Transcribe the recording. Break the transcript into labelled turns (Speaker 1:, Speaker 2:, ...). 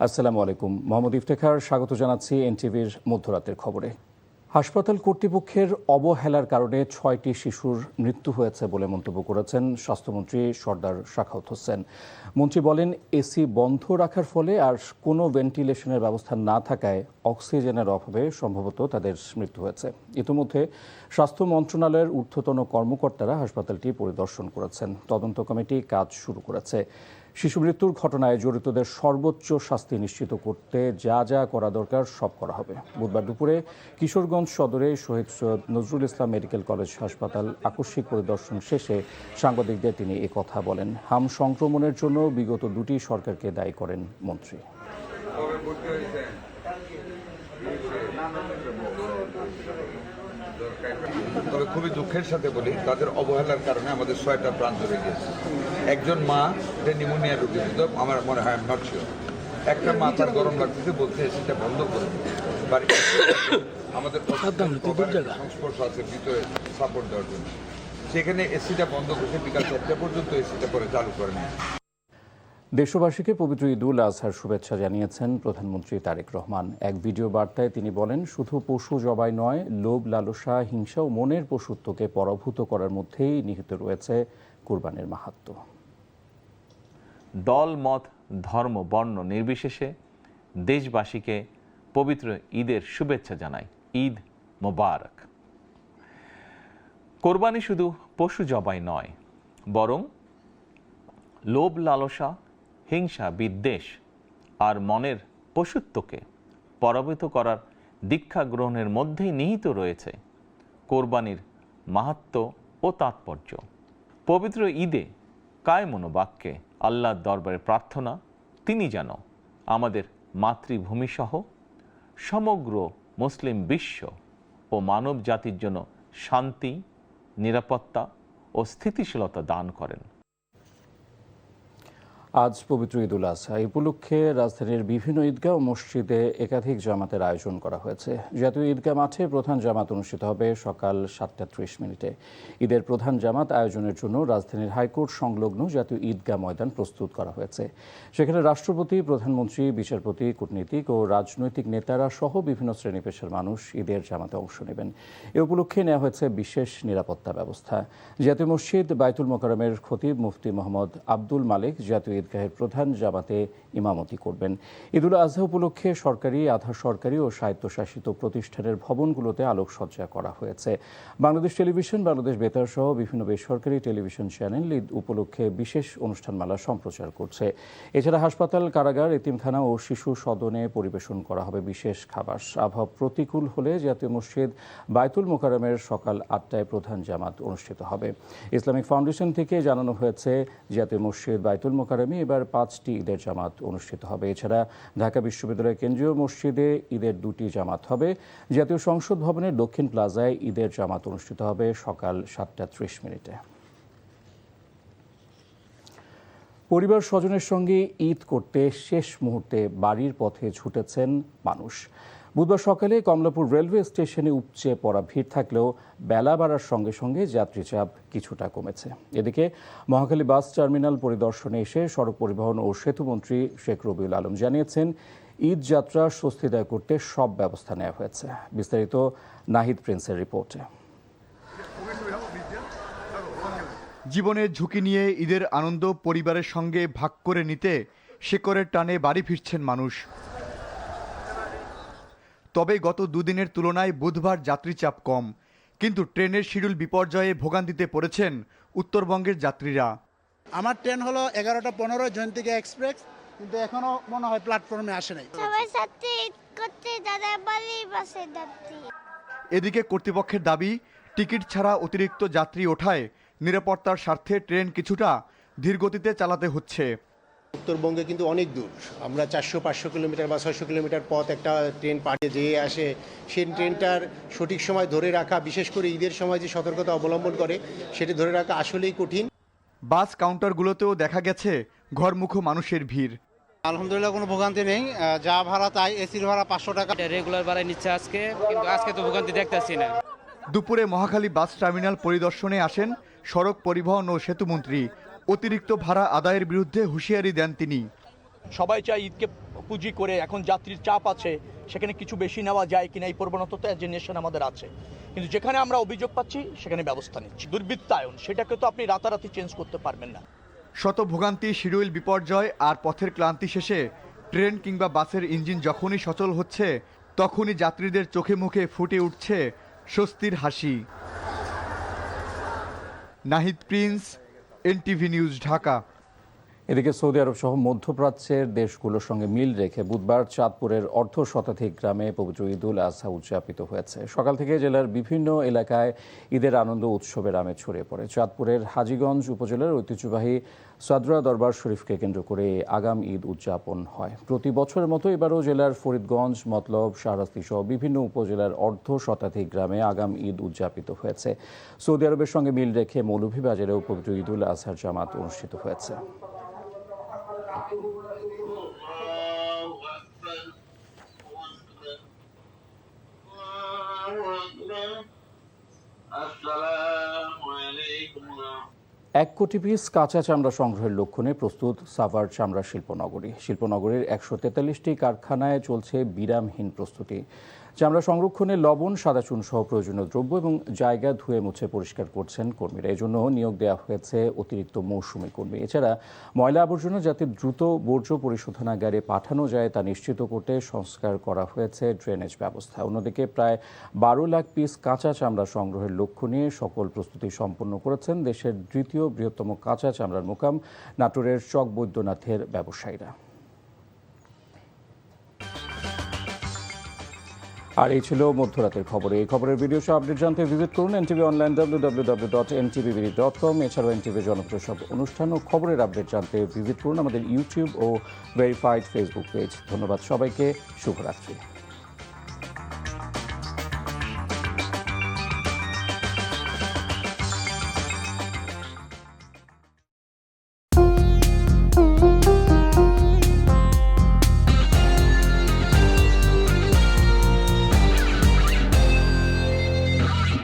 Speaker 1: আসসালামু আলাইকুম। মোহাম্মদ ইফতেখার স্বাগত জানাচ্ছি এনটিভির মধ্যরাতের খবরে। হাসপাতাল কর্তৃপক্ষের অবহেলার কারণে ৬টি শিশুর মৃত্যু হয়েছে বলে মন্তব্য করেছেন স্বাস্থ্যমন্ত্রী সর্দার সাখাওয়াত হোসেন। মন্ত্রী বলেন, এসি বন্ধ রাখার ফলে আর কোনো ভেন্টিলেশনের ব্যবস্থা না থাকায় অক্সিজেনের অভাবে সম্ভবত তাদের মৃত্যু হয়েছে। ইতিমধ্যে স্বাস্থ্য মন্ত্রণালয়ের ঊর্ধ্বতন কর্মকর্তারা হাসপাতালটি পরিদর্শন করেছেন। তদন্ত কমিটি কাজ শুরু করেছে। শিশু মৃত্যুর ঘটনায় জড়িতদের সর্বোচ্চ শাস্তি নিশ্চিত করতে যা যা করা দরকার সব করা হবে। বুধবার দুপুরে কিশোরগঞ্জ সদরে শহীদ সৈয়দ নজরুল ইসলাম মেডিকেল কলেজ হাসপাতাল আকস্মিক পরিদর্শন শেষে সাংবাদিকদের তিনি একথা বলেন। হাম সংক্রমণের জন্য বিগত দুটি সরকারকে দায়ী করেন মন্ত্রী।
Speaker 2: তবে খুবই দুঃখের সাথে বলি, তাদের অবহেলার কারণে আমাদের ৬টা প্রাণ চলে গিয়েছে। একজন মা যে নিউমোনিয়া রোগী, আমার মনে হয় নট শিওর, একটা মা তার গরম লাগতেছে বলতে সেটা বন্ধ করে বাড়িতে আমাদের সংস্পর্শ আছে ভিতরে সাপোর্ট দেওয়ার জন্য, সেখানে এসিটা বন্ধ করতে বিকাল ৪টা পর্যন্ত এসিটা পরে চালু করেনি।
Speaker 1: দেশবাসীকে পবিত্র ঈদুল আজহার শুভেচ্ছা জানিয়েছেন প্রধানমন্ত্রী তারেক রহমান। এক ভিডিও বার্তায় তিনি বলেন, শুধু পশু জবাই নয়, লোভ, লালসা, হিংসা ও মনের পশুত্বকে পরাভূত করার মধ্যেই নিহিত রয়েছে কুরবানির মাহাত্ম্য।
Speaker 3: দল, মত, ধর্ম, বর্ণ নির্বিশেষে দেশবাসীকে পবিত্র ঈদের শুভেচ্ছা জানাই। ঈদ মোবারক। কোরবানি শুধু পশু জবাই নয়, বরং লোভ, লালসা, হিংসা, বিদ্বেষ আর মনের পশুত্বকে পরাভূত করার দীক্ষা গ্রহণের মধ্যেই নিহিত রয়েছে কোরবানির মাহাত্ম্য ও তাৎপর্য। পবিত্র ঈদে কায়মনোবাক্যে আল্লাহর দরবারে প্রার্থনা, তিনি যেন আমাদের মাতৃভূমিসহ সমগ্র মুসলিম বিশ্ব ও মানব জাতির জন্য শান্তি, নিরাপত্তা ও স্থিতিশীলতা দান করেন।
Speaker 1: আজ পবিত্র ঈদুল আজহা। এই উপলক্ষে রাজধানীর বিভিন্ন ঈদগাহ ও মসজিদে একাধিক জামাতের আয়োজন করা হয়েছে। জাতীয় ঈদগাহ মাঠে প্রধান জামাত অনুষ্ঠিত হবে সকাল 7:30। ঈদের প্রধান জামাত আয়োজনের জন্য রাজধানীর হাইকোর্ট সংলগ্ন জাতীয় ঈদগাহ ময়দান প্রস্তুত করা হয়েছে। সেখানে রাষ্ট্রপতি, প্রধানমন্ত্রী, বিচারপতি, কূটনীতিক ও রাজনৈতিক নেতারা সহ বিভিন্ন শ্রেণী পেশার মানুষ ঈদের জামাতে অংশ নেবেন। এ উপলক্ষে নেওয়া হয়েছে বিশেষ নিরাপত্তা ব্যবস্থা। জাতীয় মসজিদ বায়তুল মোকাররমের খতিব মুফতি মোহাম্মদ আব্দুল মালিক জাতীয় ঈদগাহের প্রধান জামাতে ইমামতি করবেন। ঈদুল আজহা উপলক্ষে সরকারি, আধা সরকারি ও স্বায়ত্তশাসিত প্রতিষ্ঠানের ভবনগুলোতে আলোকসজ্জা করা হয়েছে। বাংলাদেশ টেলিভিশন, বাংলাদেশ বেতার সহ বিভিন্ন বেসরকারি টেলিভিশন চ্যানেল ঈদ উপলক্ষে বিশেষ অনুষ্ঠানমালা সম্প্রচার করছে। এছাড়া হাসপাতাল, কারাগার, এতিমখানা ও শিশু সদনে পরিবেশন করা হবে বিশেষ খাবার। আবহাওয়া প্রতিকূল হলে জাতীয় মসজিদ বায়তুল মোকাররমের সকাল 8টায় প্রধান জামাত অনুষ্ঠিত হবে। ইসলামিক ফাউন্ডেশন থেকে জানানো হয়েছে, জাতীয় মসজিদ বায়তুল মোকাররমে এবার 5টি ঈদের জামাত অনুষ্ঠিত হবে। এছাড়া ঢাকা বিশ্ববিদ্যালয়ের কেন্দ্রীয় মসজিদে ঈদের 2টি জামাত হবে। জাতীয় সংসদ ভবনের দক্ষিণ প্লাজায় ঈদের জামাত অনুষ্ঠিত হবে সকাল 7:30। পরিবার স্বজনের সঙ্গে ঈদ করতে শেষ মুহূর্তে বাড়ির পথে ছুটেছেন মানুষ। বুধবার সকালে কমলাপুর রেলওয়ে স্টেশনে উপচে পড়া ভিড় থাকলেও বেলা বাড়ার সঙ্গে সঙ্গে যাত্রী চাপ কিছুটা কমেছে। এদিকে মহাখালী বাস টার্মিনাল পরিদর্শনে এসে সড়ক পরিবহন ও সেতুমন্ত্রী শেখ রবিউল আলম জানিয়েছেন, ঈদ যাত্রা স্বস্তিদায়ক করতে সব ব্যবস্থা নেওয়া হয়েছে। বিস্তারিত নাহিদ প্রিন্সের রিপোর্টে।
Speaker 4: জীবনের ঝুঁকি নিয়ে ঈদের আনন্দ পরিবারের সঙ্গে ভাগ করে নিতে শেকড়ের টানে বাড়ি ফিরছেন মানুষ। তবে গত দুদিনের তুলনায় বুধবার যাত্রী চাপ কম, কিন্তু ট্রেনের শিডিউল বিপর্যয়ে ভোগান্তিতে পড়েছেন উত্তরবঙ্গের যাত্রীরা।
Speaker 5: আমার ট্রেন হলো 11:15 জয়ন্তিকা এক্সপ্রেস, কিন্তু এখনো মনে হয় প্ল্যাটফর্মে আসে নাই।
Speaker 4: এদিকে কর্তৃপক্ষের দাবি, টিকিট ছাড়া অতিরিক্ত যাত্রী ওঠায় নিরাপত্তার স্বার্থে ট্রেন কিছুটা ধীরগতিতে চালাতে হচ্ছে।
Speaker 6: উত্তরবঙ্গে কিন্তু অনেক দূর, আমরা 400-500 কিলোমিটার বা 600 কিলোমিটার পথ একটা ট্রেন পাড়িয়ে যেয়ে আসে। সেই ট্রেনটার সঠিক সময় ধরে রাখা, বিশেষ করে ঈদের সময় যে সতর্কতা অবলম্বন করে, সেটি ধরে রাখা আসলেই কঠিন।
Speaker 4: বাস কাউন্টারগুলোতেও দেখা গেছে ঘরমুখো মানুষের ভিড়।
Speaker 5: আলহামদুলিল্লাহ কোনো ভোগান্তি নেই, যা ভাড়া তাই। এসির ভাড়া 500 টাকা
Speaker 7: রেগুলার ভাড়া নিচ্ছে আজকে, কিন্তু আজকে তো ভোগান্তি দেখতেছি না।
Speaker 4: দুপুরে মহাখালী বাস টার্মিনাল পরিদর্শনে আসেন সড়ক পরিবহন ও সেতুমন্ত্রী। অতিরিক্ত ভাড়া আদায়ের বিরুদ্ধে হুঁশিয়ারি দেন তিনি।
Speaker 8: সবাই চায় ঈদকে পুঁজি করে, এখন যাত্রীর চাপ আছে, সেখানে কিছু বেশি নেওয়া যায় কিনা এই প্রবণতা তো জেনারেশন আমাদের আছে, কিন্তু যেখানে আমরা অভিযোগ পাচ্ছি সেখানে ব্যবস্থা নিচ্ছি। দুর্বৃত্তায়ন সেটাকে তো আপনি রাতারাতি চেঞ্জ করতে পারবেন না।
Speaker 4: শত ভোগান্তি, শিডিউল বিপর্যয় আর পথের ক্লান্তি শেষে ট্রেন কিংবা বাসের ইঞ্জিন যখনই সচল হচ্ছে তখনই যাত্রীদের চোখে মুখে ফুটে উঠছে স্বস্তির হাসি। Nahid Prince, NTV news, Dhaka.
Speaker 1: এদিকে সৌদি আরব সহ মধ্যপ্রাচ্যের দেশগুলোর সঙ্গে মিল রেখে বুধবার চাঁদপুরের অর্ধ শতাধিক গ্রামে পবিত্র ঈদুল আজহা উদযাপিত হয়েছে। সকাল থেকে জেলার বিভিন্ন এলাকায় ঈদের আনন্দ উৎসবের আমেজ ছড়িয়ে পড়ে। চাঁদপুরের হাজীগঞ্জ উপজেলার ঐতিহ্যবাহী সাদরা দরবার শরীফকে কেন্দ্র করে আগাম ঈদ উদযাপন হয়। প্রতি বছরের মতো এবারও জেলার ফরিদগঞ্জ, মতলব, শাহরাস্তি সহ বিভিন্ন উপজেলার অর্ধ শতাধিক গ্রামে আগাম ঈদ উদযাপিত হয়েছে। সৌদি আরবের সঙ্গে মিল রেখে মৌলভীবাজারেও পবিত্র ঈদুল আজহার জামাত অনুষ্ঠিত হয়েছে। এক কোটি পিস কাঁচা চামড়া সংগ্রহের লক্ষ্য নিয়ে প্রস্তুত সাভার চামড়া শিল্পনগরী। শিল্পনগরীর 143টি কারখানায় চলছে বিরামহীন প্রস্তুতি। চামড়া সংরক্ষণে লবণ, সাদা চুন সহ প্রয়োজনীয় দ্রব্য এবং জায়গা ধুয়ে মুছে পরিষ্কার করছেন কর্মীরা। এজন্য নিয়োগ দেওয়া হয়েছে অতিরিক্ত মৌসুমী কর্মী। এছাড়া ময়লা আবর্জনা যাতে দ্রুত বর্জ্য পরিশোধনাগারে পাঠানো যায় তা নিশ্চিত করতে সংস্কার করা হয়েছে ড্রেনেজ ব্যবস্থা। অন্যদিকে প্রায় 12 লাখ পিস কাঁচা চামড়া সংগ্রহের লক্ষ্য নিয়ে সকল প্রস্তুতি সম্পন্ন করেছেন দেশের দ্বিতীয় বৃহত্তম কাঁচা চামড়ার মোকাম নাটোরের চক বৈদ্যনাথের ব্যবসায়ীরা। আর এই ছিল মধ্যরাতের খবর। এই খবরের ভিডিও সহ আপডেট জানতে ভিজিট করুন এনটিভি অনলাইন www.ntv.com। এছাড়াও এনটিভি জনপ্রিয় সব অনুষ্ঠান ও খবরের আপডেট জানতে ভিজিট করুন আমাদের ইউটিউব ও ভেরিফাইড ফেসবুক পেজ। ধন্যবাদ সবাইকে, শুভরাত্রি।